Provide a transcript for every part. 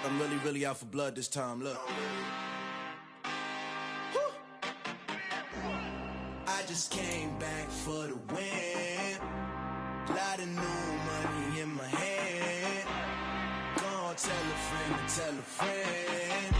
I'm really out for blood this time, look. Woo. I just came back for the win. Lot of new money in my hand. Gonna tell a friend to tell a friend.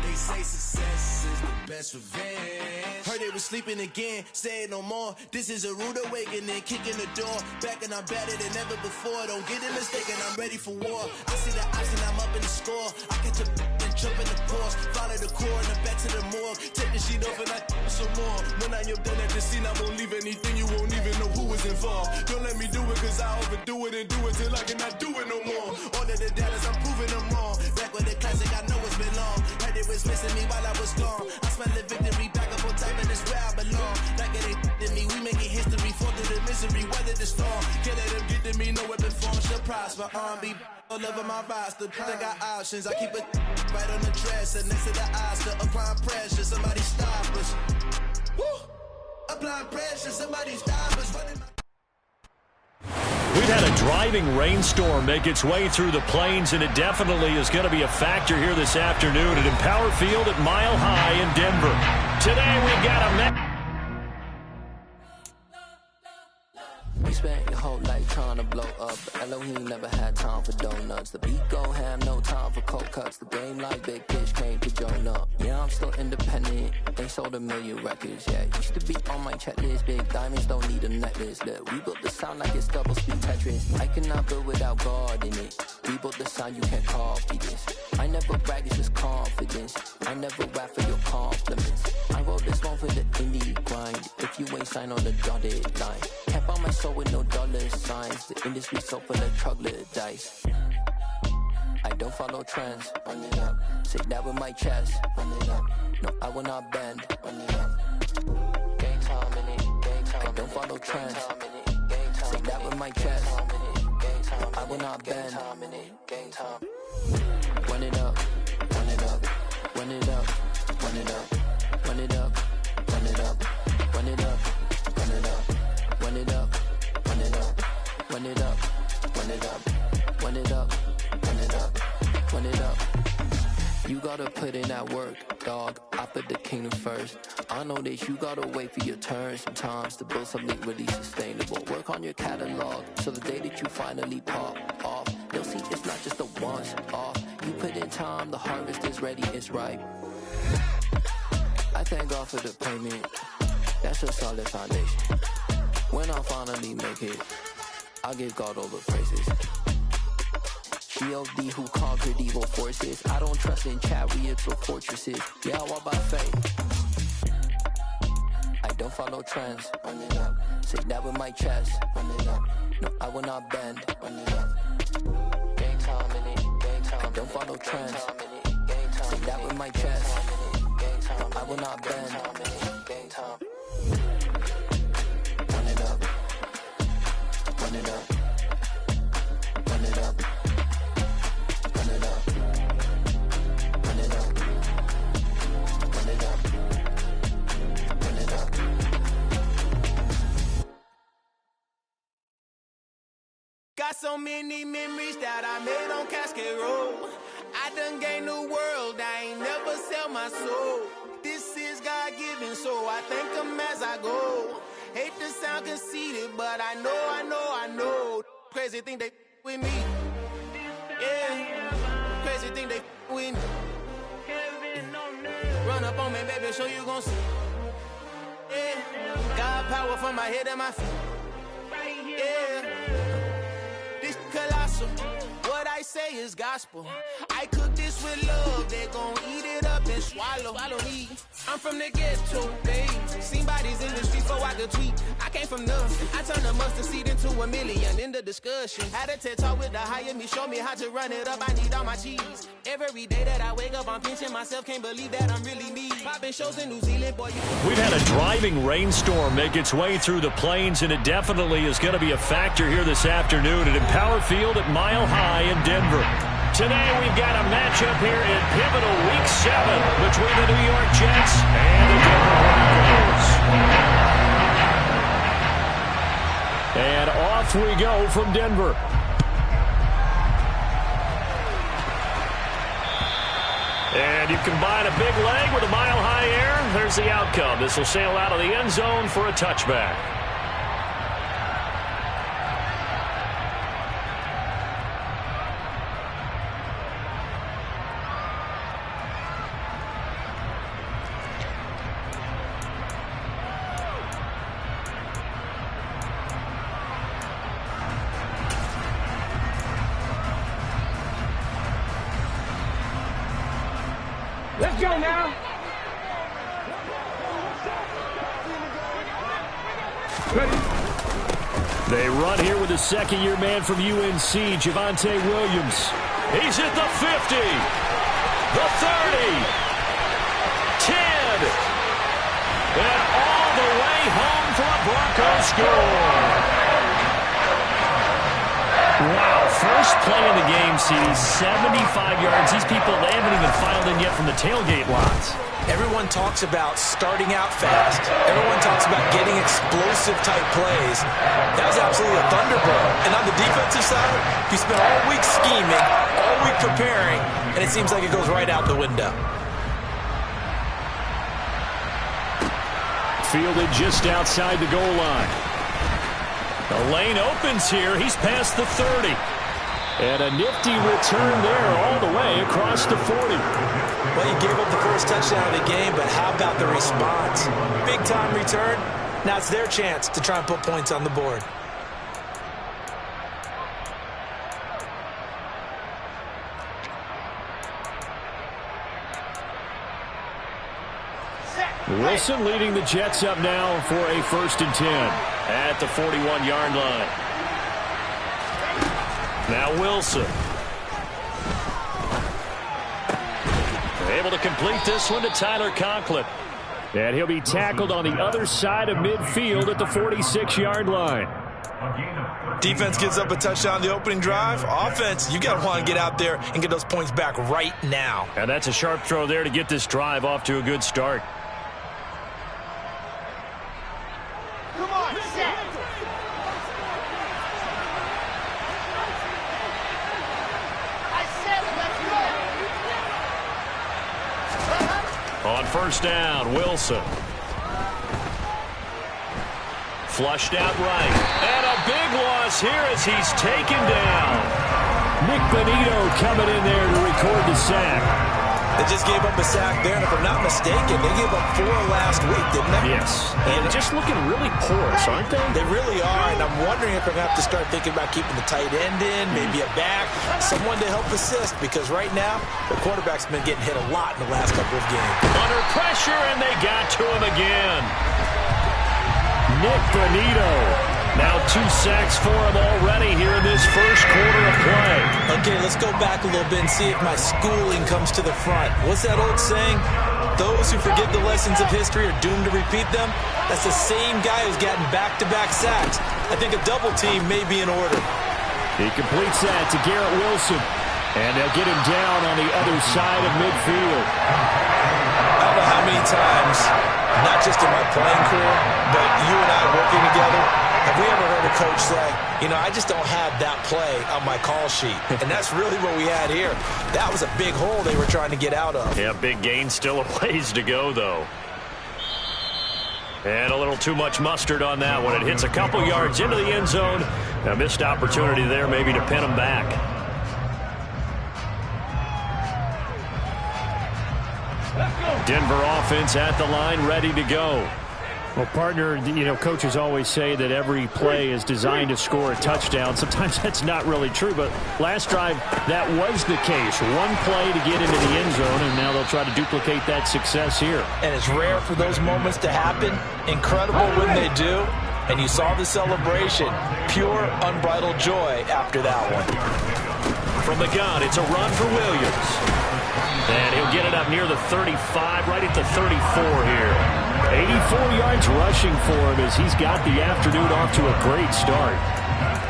They say success is the best revenge. Heard they was sleeping again, say it no more. This is a rude awakening, kicking the door. Back and I'm better than ever before. Don't get it mistaken, I'm ready for war. I see the option, I'm up in the score. I catch a and jump in the course. Follow the core and the back to the morgue. Take the sheet off and I some more. When I am done at the scene, I won't leave anything. You won't even know who was involved. Don't let me do it, cause I overdo it and do it till I cannot do it no more. All of the doubters, I'm proving them wrong. Back with the classic, I know it's been long. Heard it was missing me while I was gone. I smell the victory back up on top, and it's where I belong. Like it ain't to me, we making history. Fall through the misery, weather the storm. Can't let them get to me, no weapon form shall prosper. R&B all over my roster. I got options, I keep it right on the dresser. Next to the Oscar, applying pressure. Somebody stop us. Woo! Applying pressure, somebody stop us. We've had a driving rainstorm make its way through the plains, and it definitely is going to be a factor here this afternoon at Empower Field at Mile High in Denver. Today we've got a You spent your whole life trying to blow up. Elohim never had time for donuts. The beat go ham, no time for cold cuts. The game like Big Fish came to join up. Yeah, I'm still independent. They sold 1 million records. Yeah, used to be on my checklist. Big diamonds don't need a necklace. Look, we built the sound like it's double speed Tetris. I cannot build without God in it. We built the sound, you can't copy this. I never brag, it's just confidence. I never rap for your compliments. I wrote this one for the indie grind. If you ain't signed on the dotted line, can't buy my soul with no dollar signs. The industry so full of troglodytes. I don't follow trends. Run it up. Say that with my chest. Run it up. No, I will not bend. Run it up. Gang time in it. Gang time. I don't follow trends. Say that with my chest. I will not bend. Gang time. Run it up. Run it up. Run it up. Run it up. Run it up. Run it up. Run it up. Run it up. Run it up. Run it up. Run it up. Run it up. Run it up. Run it up. Run it up. You gotta put in that work, dog. I put the kingdom first. I know that you gotta wait for your turn sometimes to build something really sustainable. Work on your catalog so the day that you finally pop off, they'll see it's not just a once off. You put in time, the harvest is ready, it's ripe. I thank God for the payment. That's a solid foundation. When I finally make it, I'll give God all the praises. G.O.D. who conquered evil forces. I don't trust in chariots or fortresses. Yeah, I walk by faith. I don't follow trends. Run it up. Say that with my chest. Run it up. No, I will not bend. Run it up. Gang time in it. Gang time. I don't follow trends. Say that with my chest. I will not bend. Gang time. Run it up. Run it up. Run it up. Run it up. Run it up. Run it up. Run it up. Got so many memories that I made on Cascade Road. I done gained the world, I ain't never sell my soul. This is God-given, so I thank him as I go. Hate to sound conceited, but I know. Crazy thing they with me. Yeah, crazy thing they with me. Run up on me, baby, so you gon' see. Yeah, God power from my head and my feet. Yeah, this colossal. What I say is gospel. I cook this with love, they gon' eat it up and swallow me. I'm from the ghetto, babe. Seen bodies in the streets before I could tweet. I came from nothing. I turned the mustard seed into $1 million in the discussion. Had a TED talk with the higher me, show me how to run it up. I need all my cheese. Every day that I wake up, I'm pinching myself. Can't believe that I'm really me. Popping shows in New Zealand, boy. We've had a driving rainstorm make its way through the plains, and it definitely is going to be a factor here this afternoon at Empower Field at Mile High in Denver. Today we've got a matchup here in pivotal Week 7 between the New York Jets and the Denver Broncos. And off we go from Denver. And you combine a big leg with a mile-high air, there's the outcome. This will sail out of the end zone for a touchback. Let's go now. Ready. They run here with a second-year man from UNC, Javonte Williams. He's at the 50, the 30, 10, and all the way home for a Broncos score. Wow, first play of the game, CD, 75 yards. These people, they haven't even filed in yet from the tailgate lots. Everyone talks about starting out fast. Everyone talks about getting explosive-type plays. That was absolutely a thunderbolt. And on the defensive side, you spent all week scheming, all week preparing, and it seems like it goes right out the window. Fielded just outside the goal line. The lane opens here. He's past the 30. And a nifty return there all the way across the 40. Well, you gave up the first touchdown of the game, but how about the response? Big-time return. Now it's their chance to try and put points on the board. Wilson leading the Jets up now for a 1st and 10 at the 41-yard line. Now Wilson. Able to complete this one to Tyler Conklin. And he'll be tackled on the other side of midfield at the 46-yard line. Defense gives up a touchdown the opening drive. Offense, you got to want to get out there and get those points back right now. And that's a sharp throw there to get this drive off to a good start. On first down, Wilson. Flushed out right. And a big loss here as he's taken down. Nick Bonito coming in there to record the sack. They just gave up a sack there, and if I'm not mistaken, they gave up 4 last week, didn't they? Yes. And just looking really porous, aren't they? They really are, and I'm wondering if they're going to have to start thinking about keeping the tight end in, maybe a back, someone to help assist, because right now, the quarterback's been getting hit a lot in the last couple of games. Under pressure, and they got to him again. Nick Bonito. Now 2 sacks for him already here in this first quarter of play. Okay, let's go back a little bit and see if my schooling comes to the front. What's that old saying? Those who forget the lessons of history are doomed to repeat them. That's the same guy who's gotten back-to-back sacks. I think a double team may be in order. He completes that to Garrett Wilson. And they'll get him down on the other side of midfield. I don't know how many times, not just in my playing career, but you and I working together, have we ever heard a coach say, you know, I just don't have that play on my call sheet. And that's really what we had here. That was a big hole they were trying to get out of. Yeah, big gain, still a ways to go, though. And a little too much mustard on that one. It hits a couple yards into the end zone. A missed opportunity there maybe to pin him back. Denver offense at the line, ready to go. Well, partner, you know, coaches always say that every play is designed to score a touchdown. Sometimes that's not really true, but last drive, that was the case. One play to get into the end zone, and now they'll try to duplicate that success here. And it's rare for those moments to happen. Incredible when they do. And you saw the celebration. Pure, unbridled joy after that one. From the gun, it's a run for Williams. And he'll get it up near the 35, right at the 34 here. 84 yards rushing for him as he's got the afternoon off to a great start.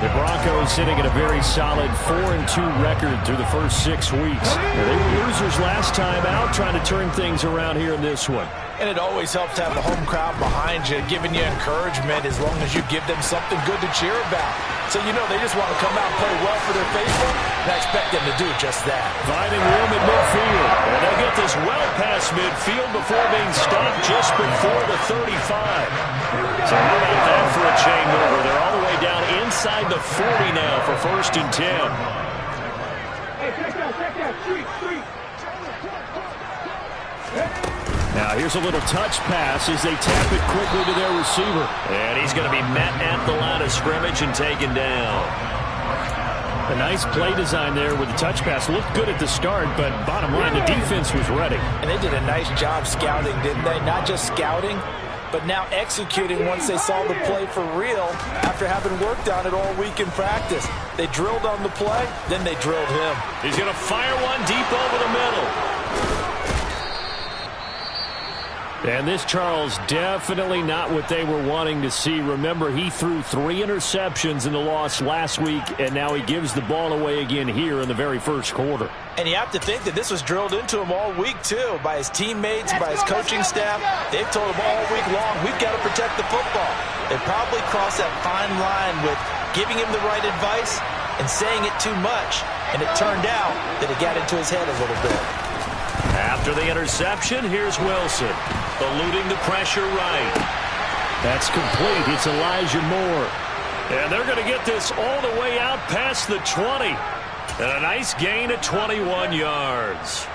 The Broncos sitting at a very solid 4-2 record through the first 6 weeks. They were losers last time out, trying to turn things around here in this one. And it always helps to have the home crowd behind you, giving you encouragement as long as you give them something good to cheer about. So you know they just want to come out and play well for their faithful, and I expect them to do just that. Finding room at midfield. And they'll get this well past midfield before being stopped just before the 35. So how about that for a chain mover? They're all the way down inside the 40 now for 1st and 10. Hey, check that. Street. Now here's a little touch pass as they tap it quickly to their receiver. And he's going to be met at the line of scrimmage and taken down. A nice play design there with the touch pass. Looked good at the start, but bottom line, the defense was ready. And they did a nice job scouting, didn't they? Not just scouting, but now executing once they saw the play for real after having worked on it all week in practice. They drilled on the play, then they drilled him. He's going to fire one deep over the middle. And this, Charles, definitely not what they were wanting to see. Remember, he threw 3 interceptions in the loss last week, and now he gives the ball away again here in the very first quarter. And you have to think that this was drilled into him all week, too, by his teammates, by his coaching staff. They've told him all week long, we've got to protect the football. They probably crossed that fine line with giving him the right advice and saying it too much, and it turned out that it got into his head a little bit. After the interception, here's Wilson, eluding the pressure right. That's complete. It's Elijah Moore. And they're going to get this all the way out past the 20. And a nice gain of 21 yards.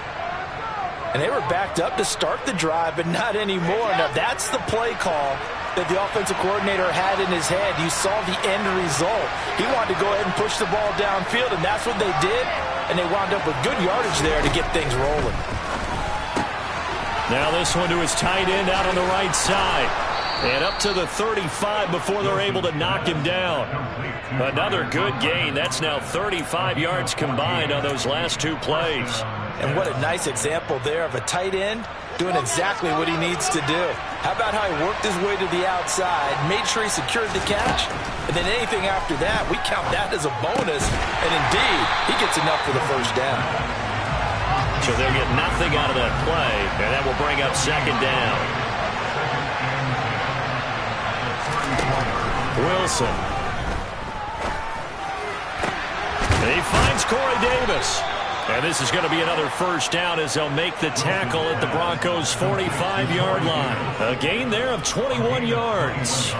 And they were backed up to start the drive, but not anymore. Now, that's the play call that the offensive coordinator had in his head. You saw the end result. He wanted to go ahead and push the ball downfield, and that's what they did. And they wound up with good yardage there to get things rolling. Now this one to his tight end out on the right side. And up to the 35 before they're able to knock him down. Another good gain. That's now 35 yards combined on those last 2 plays. And what a nice example there of a tight end doing exactly what he needs to do. How about how he worked his way to the outside, made sure he secured the catch, and then anything after that, we count that as a bonus. And indeed, he gets enough for the first down. So they'll get nothing out of that play, and that will bring up 2nd down. Wilson. He finds Corey Davis. And this is going to be another first down as they'll make the tackle at the Broncos' 45-yard line. A gain there of 21 yards.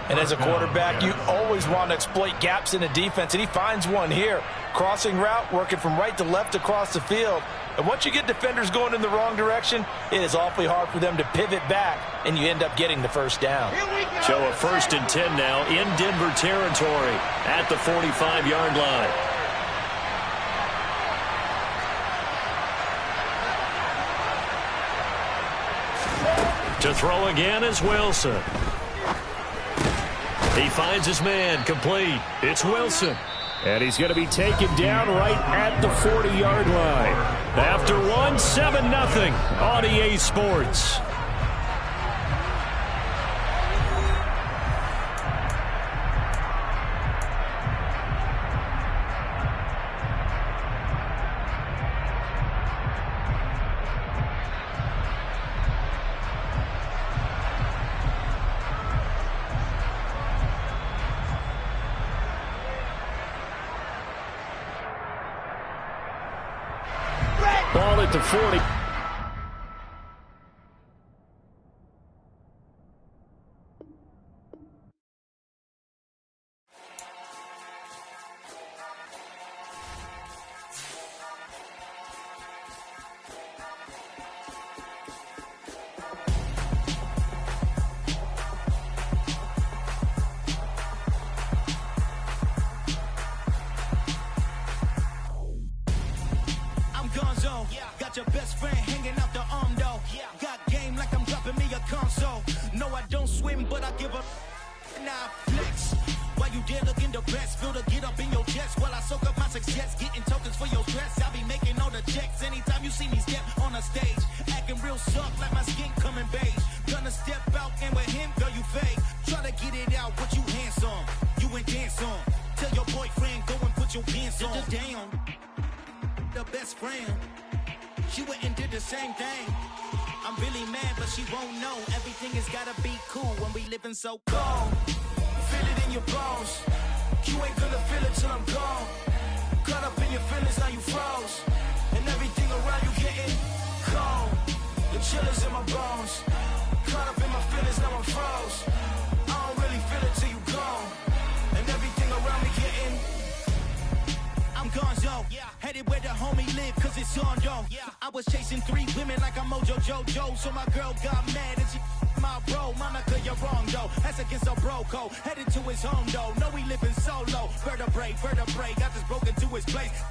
And as a quarterback, you always want to exploit gaps in the defense, and he finds one here. Crossing route, working from right to left across the field. And once you get defenders going in the wrong direction, it is awfully hard for them to pivot back, and you end up getting the first down. So a 1st and 10 now in Denver territory at the 45-yard line. To throw again is Wilson. He finds his man, complete. It's Wilson. And he's going to be taken down right at the 40-yard line. After one, 7-0 on EA Sports. Ball at the 40. Got your best friend hanging out the arm though. Got game like I'm dropping me a console. No, I don't swim, but I give up. Now flex. While you there looking the best, feel the get up in your chest while I soak up my success, getting tokens for your dress. I be making all the checks anytime you see me step on a stage, acting real soft like my skin coming beige. Gonna step out and with him, girl, you fake. Try to get it out, what you handsome, you ain't dance on. Tell your boyfriend go and put your pants on. Down, the best friend. She went and did the same thing. I'm really mad, but she won't know. Everything has gotta be cool when we living so cold. Feel it in your bones. You ain't gonna feel it till I'm gone. Caught up in your feelings, now you froze. And everything around you getting cold. The chillers in my bones. Caught up in my feelings, now I'm froze. I don't really feel it till you gone. And everything around me getting I'm gonzo, headed where the homie live, cause it's on, yo. I was chasing 3 women like I'm Mojo Jojo, so my girl got mad and she my bro. Monica, you're wrong, though. That's against a bro code. Headed to his home, though. No, we living solo. Vertebrae, got this broken to his place.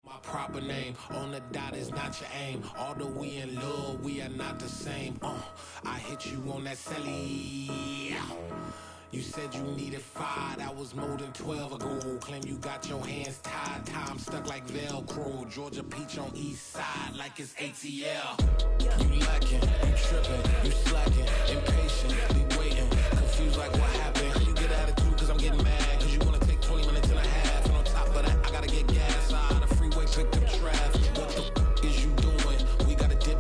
My proper name on the dot is not your aim. Although we in love, we are not the same. I hit you on that celly. You said you needed 5, that was more than 12 ago. Claim you got your hands tied, time stuck like Velcro. Georgia Peach on east side like it's ATL. You lacking, you tripping, you slacking, impatient, be waiting, confused like what happened. You get attitude cause I'm getting mad, cause you wanna take 20 minutes and a half. And on top of that, I gotta get gas out of the freeway, picked up traffic. What the f is you doing? We gotta dip.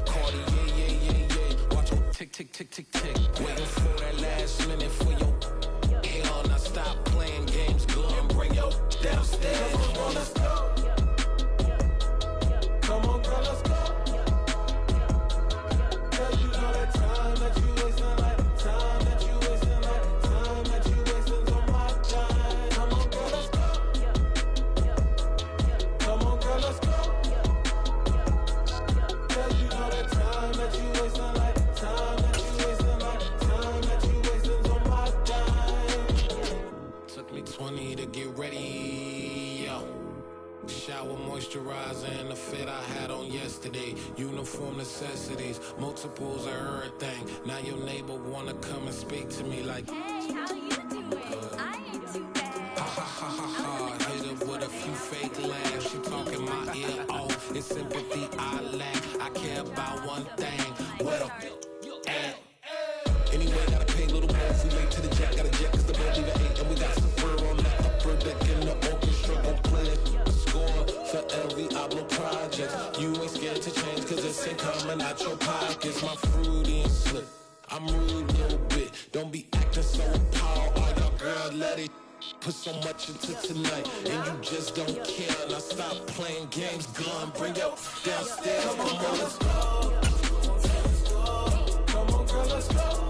Cardi, yeah. Watch your tick. Waiting for that last minute for your hell. Now stop playing games, go and bring your downstairs. Come on, let's go. Come on, girl, let's go. Cause you know that time that you wasting, like time that you wasting, like time that you wasting on my time. Come on, girl, let's go. Come on, girl, let's go. Cause you know that time that you wasting, like time that you wasting, like time that you wasting on my time. Took me 20 to get ready, yo. Shower moisturizer and the fit I had on yesterday. Uniform necessities, multiples of everything. Now your neighbor wanna come and speak to me like, hey, how you doing? I ain't too bad. ha. Hit her with a few fake laughs. She talking my ear off. It's sympathy I lack. I care about one thing. Where the at? Anyway, gotta pay a little more if we late to the jet. Gotta jet cause the boat leave at 8. And we got some fur on the upper deck in the orchestra. Gon' play it. Score for LV Ablo projects. You ain't scared to change cause it's ain't coming out your pockets. My fruity and slip. I'm rude a little bit. Don't be acting so appalled. All y'all girl, let it put so much into tonight. And you just don't care. Now stop playing games. Gun, bring your downstairs. Come on, girl, let's go. Come on, girl, let's go.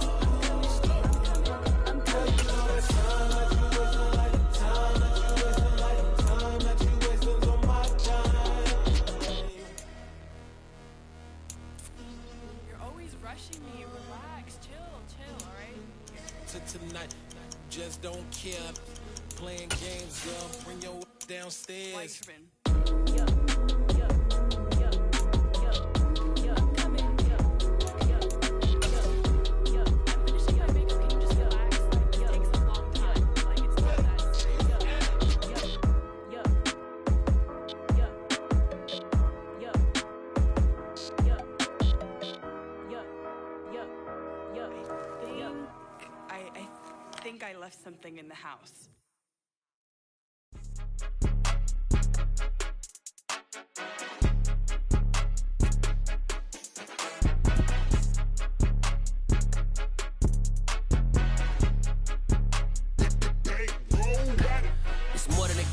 Tonight, just don't care. Playing games, girl. Bring your downstairs. I left something in the house.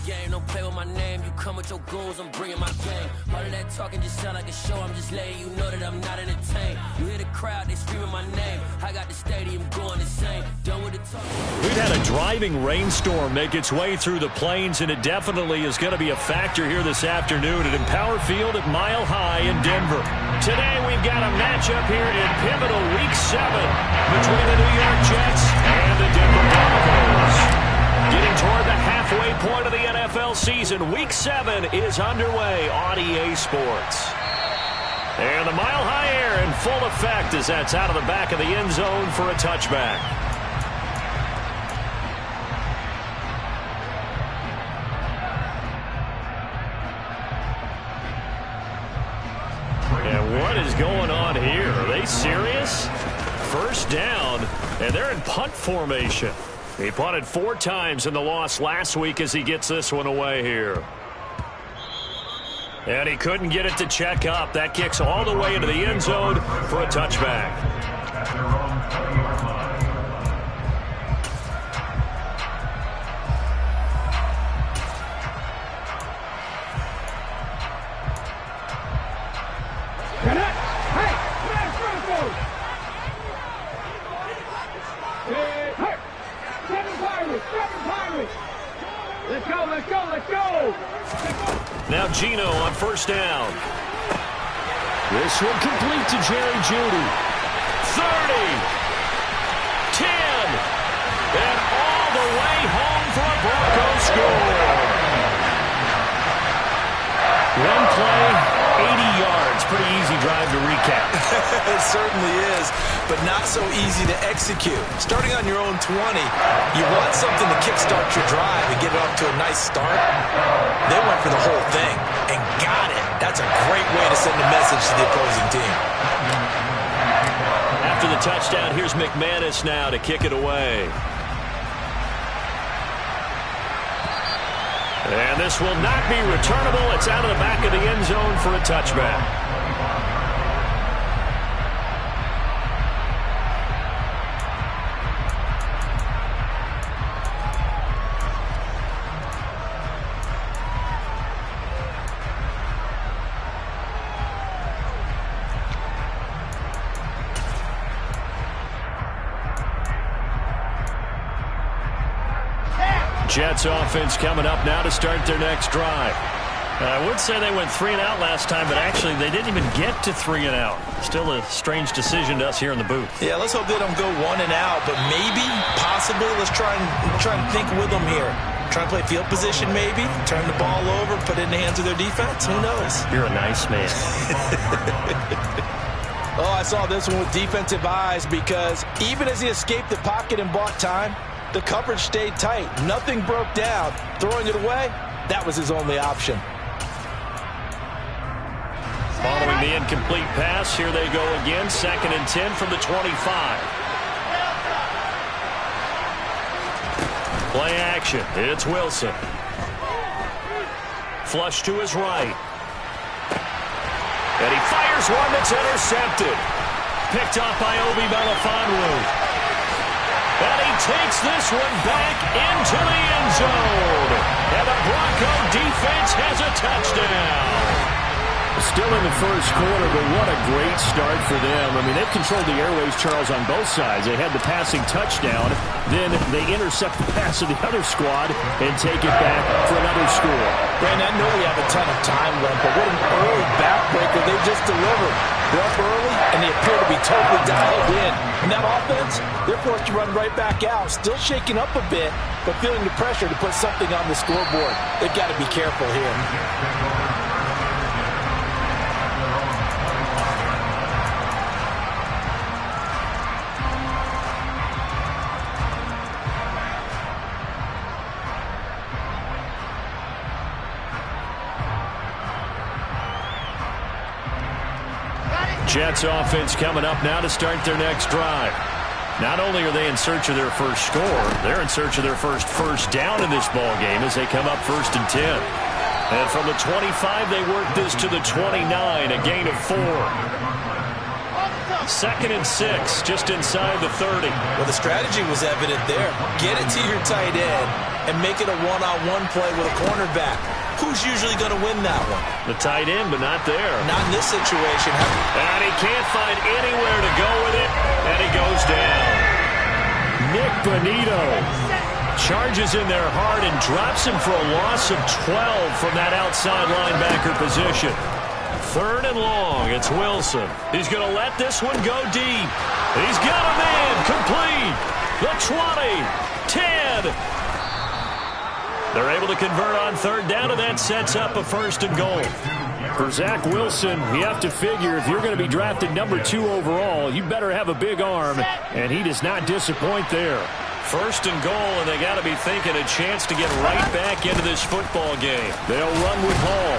game, don't play with my name. You come with your goons, I'm bringing my game. All of that talking just sound like a show. I'm just letting you know that I'm not entertained. You hear the crowd, they screaming my name. I got the stadium going insane. Done with the talk. We've had a driving rainstorm make its way through the plains, and it definitely is going to be a factor here this afternoon at Empower Field at Mile High in Denver. Today we've got a matchup here in pivotal Week 7 between the New York Jets and the Denver Broncos. Getting toward the halfway point of the NFL season, Week 7 is underway on EA Sports. And the Mile High air in full effect as that's out of the back of the end zone for a touchback. And what is going on here? Are they serious? First down, and they're in punt formation. He punted 4 times in the loss last week as he gets this one away here. And he couldn't get it to check up. That kicks all the way into the end zone for a touchback. Let's go! Now Gino on first down. This one complete to Jerry Jeudy. 30. 10. And all the way home for a Broncos score. One play, 80 yards. Pretty easy drive to recap. It certainly is, but not so easy to execute. Starting on your own 20, you want something to kickstart your drive and get it off to a nice start. They went for the whole thing and got it. That's a great way to send a message to the opposing team. After the touchdown, here's McManus now to kick it away. And this will not be returnable. It's out of the back of the end zone for a touchback. Jets offense coming up now to start their next drive. I would say they went 3 and out last time, but actually they didn't even get to 3 and out. Still a strange decision to us here in the booth. Yeah, let's hope they don't go 1 and out, but maybe, possibly, let's try and think with them here. Try and play field position maybe, turn the ball over, put it in the hands of their defense. Who knows? You're a nice man. Oh, I saw this one with defensive eyes because even as he escaped the pocket and bought time, the coverage stayed tight. Nothing broke down. Throwing it away, that was his only option. Following the incomplete pass, here they go again. 2nd and 10 from the 25. Play action. It's Wilson. Flush to his right. And he fires one that's intercepted. Picked off by Obi Melifonwu. And he takes this one back into the end zone. And the Bronco defense has a touchdown. Still in the first quarter, but what a great start for them. I mean, they've controlled the airways, Charles, on both sides. They had the passing touchdown. Then they intercept the pass of the other squad and take it back for another score. Brandon, I know we have a ton of time left, but what an early backbreaker they just delivered. They're up early, and they appear to be totally dialed in. And that offense, they're forced to run right back out, still shaking up a bit, but feeling the pressure to put something on the scoreboard. They've got to be careful here. Jets offense coming up now to start their next drive. Not only are they in search of their first score, they're in search of their first down in this ball game as they come up 1st and 10. And from the 25, they work this to the 29, a gain of 4. 2nd and 6, just inside the 30. Well, the strategy was evident there. Get it to your tight end and make it a one-on-one play with a cornerback. Who's usually going to win that one? The tight end, but not there. Not in this situation. And he can't find anywhere to go with it, and he goes down. Nick Bonito charges in there hard and drops him for a loss of 12 from that outside linebacker position. 3rd and long. It's Wilson. He's going to let this one go deep. He's got a man complete. The 20, 10. They're able to convert on 3rd down, and that sets up a 1st and goal. For Zach Wilson, you have to figure if you're going to be drafted number 2 overall, you better have a big arm, and he does not disappoint there. 1st and goal, and they got to be thinking a chance to get right back into this football game. They'll run with Hall.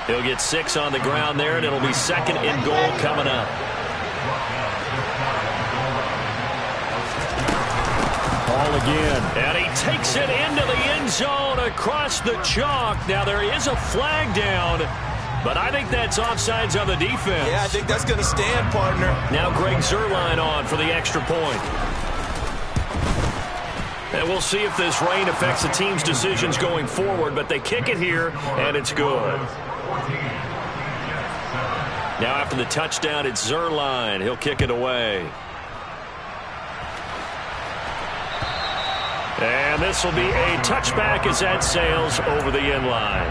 He'll get 6 on the ground there, and it'll be 2nd and goal coming up. Ball again, and he takes it into the end zone across the chalk. Now there is a flag down, but I think that's offsides on the defense. Yeah, I think that's going to stand, partner. Now Greg Zuerlein on for the extra point. And we'll see if this rain affects the team's decisions going forward, but they kick it here, and it's good. Now after the touchdown, it's Zuerlein. He'll kick it away. And this will be a touchback as that sails over the end line.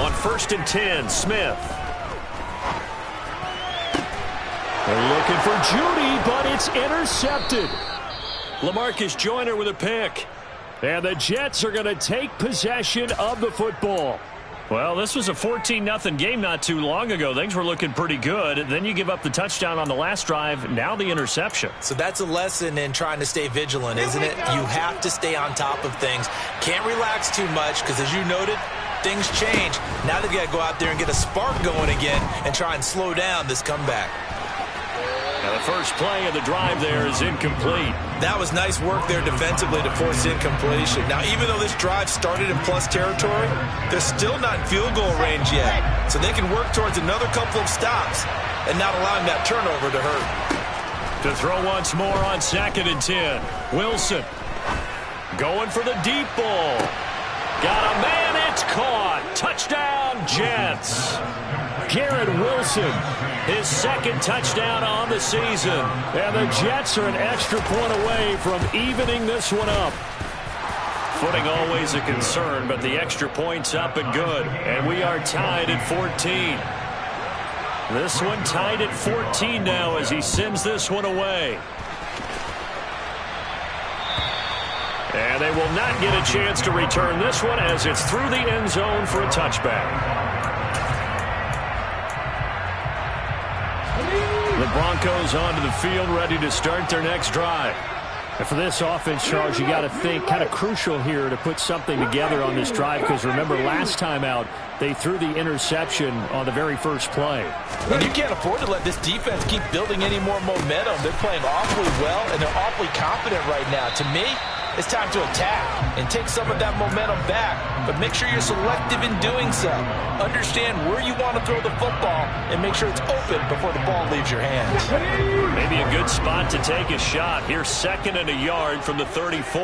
On 1st and 10, Smith. They're looking for Judy, but it's intercepted. LaMarcus Joyner with a pick. And the Jets are going to take possession of the football. Well, this was a 14-0 game not too long ago. Things were looking pretty good. Then you give up the touchdown on the last drive. Now the interception. So that's a lesson in trying to stay vigilant, isn't it? You have to stay on top of things. Can't relax too much because, as you noted, things change. Now they've got to go out there and get a spark going again and try and slow down this comeback. Now the first play of the drive there is incomplete. That was nice work there defensively to force incompletion. Now, even though this drive started in plus territory, they're still not in field goal range yet. So they can work towards another couple of stops and not allowing that turnover to hurt. To throw once more on 2nd and 10. Wilson going for the deep ball. Got a man, it's caught. Touchdown, Jets. Garrett Wilson, his 2nd touchdown on the season. And the Jets are an extra point away from evening this one up. Footing always a concern, but the extra point's up and good. And we are tied at 14. This one tied at 14 now as he sends this one away. And they will not get a chance to return this one as it's through the end zone for a touchback. The Broncos onto the field, ready to start their next drive. And for this offense, Charles, you got to think kind of crucial here to put something together on this drive because remember last time out, they threw the interception on the very first play. And you can't afford to let this defense keep building any more momentum. They're playing awfully well, and they're awfully confident right now. To me, it's time to attack and take some of that momentum back, but make sure you're selective in doing so. Understand where you want to throw the football and make sure it's open before the ball leaves your hands. Maybe a good spot to take a shot. Here's 2nd and a yard from the 34.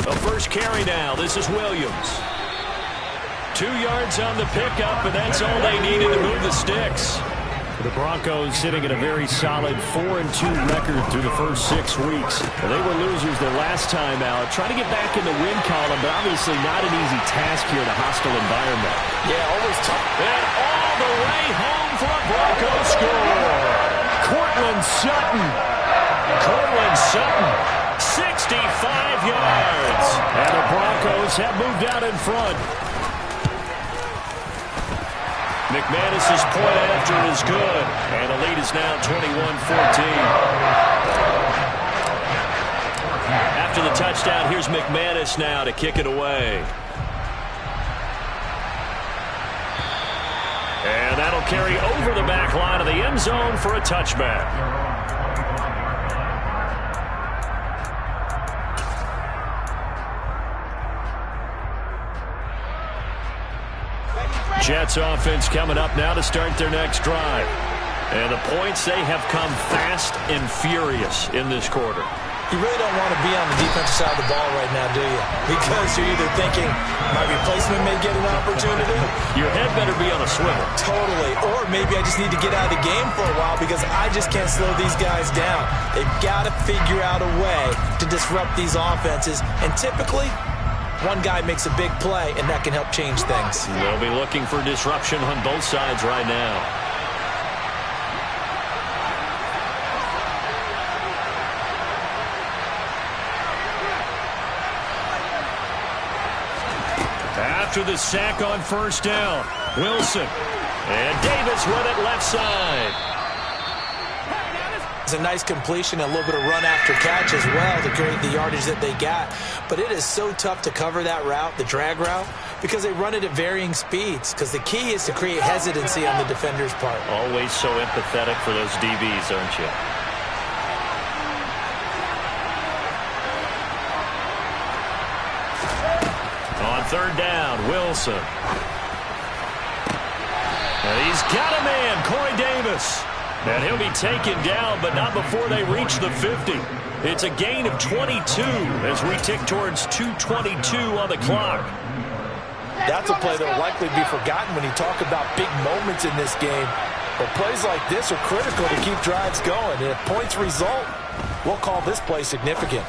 The first carry now. This is Williams. 2 yards on the pickup, and that's all they needed to move the sticks. The Broncos sitting at a very solid 4-2 record through the first 6 weeks. Well, they were losers their last time out. Trying to get back in the win column, but obviously not an easy task here in a hostile environment. Yeah, always tough. And all the way home for a Broncos score. Cortland Sutton. 65 yards. And the Broncos have moved out in front. McManus's point after is good, and the lead is now 21-14. After the touchdown, here's McManus now to kick it away. And that'll carry over the back line of the end zone for a touchback. Jets offense coming up now to start their next drive. And the points, they have come fast and furious in this quarter. You really don't want to be on the defensive side of the ball right now, do you? Because you're either thinking, my replacement may get an opportunity. Your head better be on a swivel. Totally. Or maybe I just need to get out of the game for a while because I just can't slow these guys down. They've got to figure out a way to disrupt these offenses. And typically, one guy makes a big play, and that can help change things. They'll be looking for disruption on both sides right now. After the sack on first down, Wilson. And Davis with it left side. It's a nice completion, a little bit of run after catch as well to create the yardage that they got. But it is so tough to cover that route, the drag route, because they run it at varying speeds. Because the key is to create hesitancy on the defender's part. Always so empathetic for those DBs, aren't you? On third down, Wilson. And he's got a man, Corey Davis. And he'll be taken down, but not before they reach the 50. It's a gain of 22 as we tick towards 2:22 on the clock. That's a play that will likely be forgotten when you talk about big moments in this game. But plays like this are critical to keep drives going. And if points result, we'll call this play significant.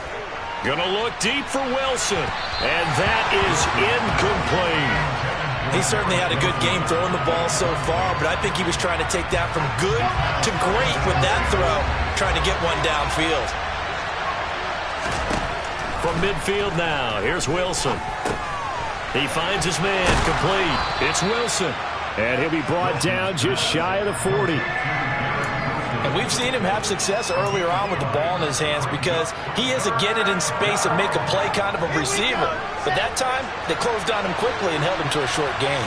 Gonna look deep for Wilson. And that is incomplete. He certainly had a good game throwing the ball so far, but I think he was trying to take that from good to great with that throw, trying to get one downfield. From midfield now, here's Wilson. He finds his man, complete. It's Wilson. And he'll be brought down just shy of the 40. And we've seen him have success earlier on with the ball in his hands because he is a get it in space and make a play kind of a receiver. But that time, they closed on him quickly and held him to a short gain.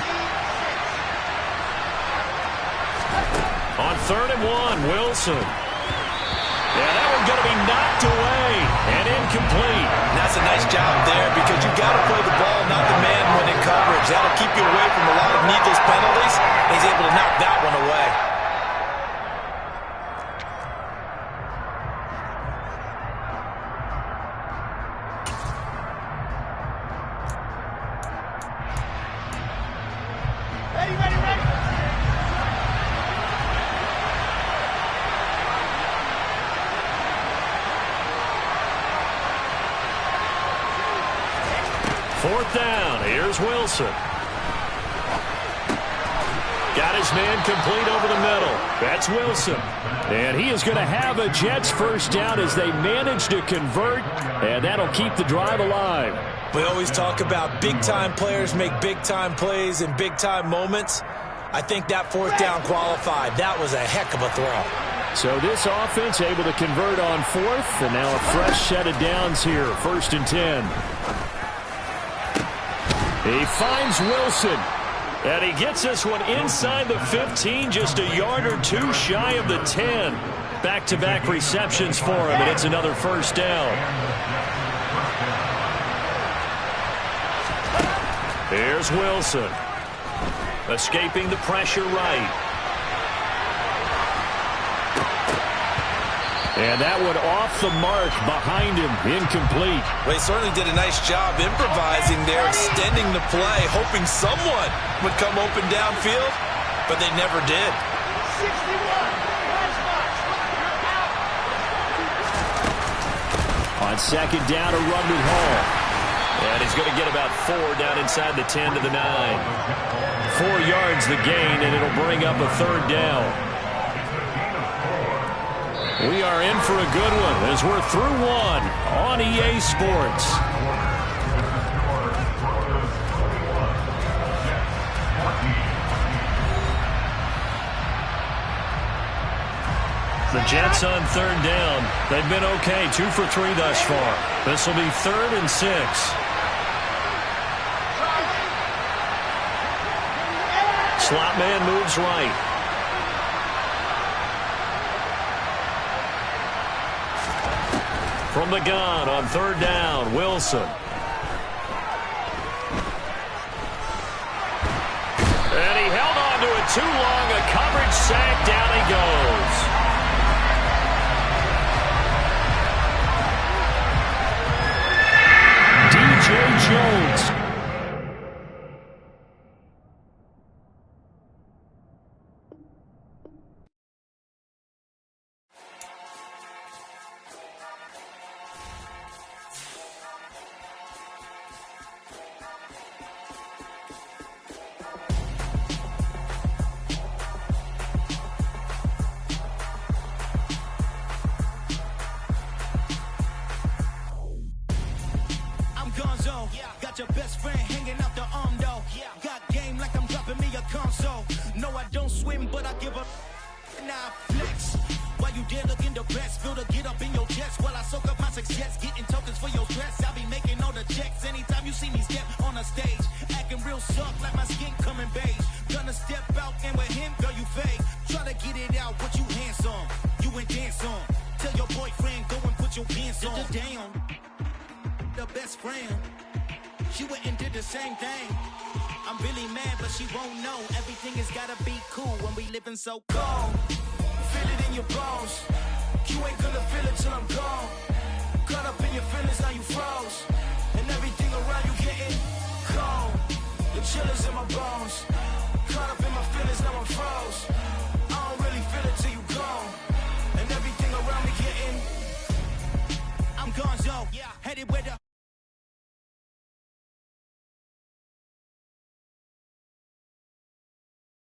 On 3rd and 1, Wilson. Yeah, that one's going to be knocked away and incomplete. And that's a nice job there because you've got to play the ball, not the man when in coverage. That'll keep you away from a lot of needless penalties. And he's able to knock that one away. Fourth down, here's Wilson. Got his man complete over the middle. That's Wilson. And he is going to have a Jets first down as they manage to convert, and that'll keep the drive alive. We always talk about big-time players make big-time plays in big-time moments. I think that fourth down qualified. That was a heck of a throw. So this offense able to convert on fourth, and now a fresh set of downs here, 1st and 10. He finds Wilson, and he gets this one inside the 15, just a yard or two shy of the 10. Back-to-back receptions for him, and it's another first down. Here's Wilson, escaping the pressure right. And that one off the mark behind him, incomplete. Well, he certainly did a nice job improvising there, extending the play, hoping someone would come open downfield, but they never did. 61, On second down, a run with Hall. And he's going to get about 4 down inside the 10 to the 9. 4 yards the gain, and it'll bring up a 3rd down. We are in for a good one as we're through one on EA Sports. The Jets on 3rd down. They've been okay, 2 for 3 thus far. This will be 3rd and 6. slot man moves right. From the gun on third down, Wilson. And he held on to it too long. A coverage sack. Down he goes. DJ Jones. Your best friend hanging out the arm though. Got game like I'm dropping me a console. No, I don't swim, but I give a now flex. While you there looking the best, feel the get up in your chest. While I soak up my success, getting tokens for your stress. I'll be making all the checks anytime you see me step on a stage. Acting real soft like my skin coming beige. Gonna step out and with him, girl, you fake. Try to get it out, but you handsome. You ain't dance on. Tell your boyfriend, go and put your pants on. Down. The best friend. She went and did the same thing. I'm really mad, but she won't know. Everything has gotta be cool when we living so cold. Feel it in your bones. You ain't gonna feel it till I'm gone. Caught up in your feelings, now you froze. And everything around you getting cold. The chillers in my bones. Caught up in my feelings, now I'm froze. I don't really feel it till you gone. And everything around me getting I'm gonzo. Headed where the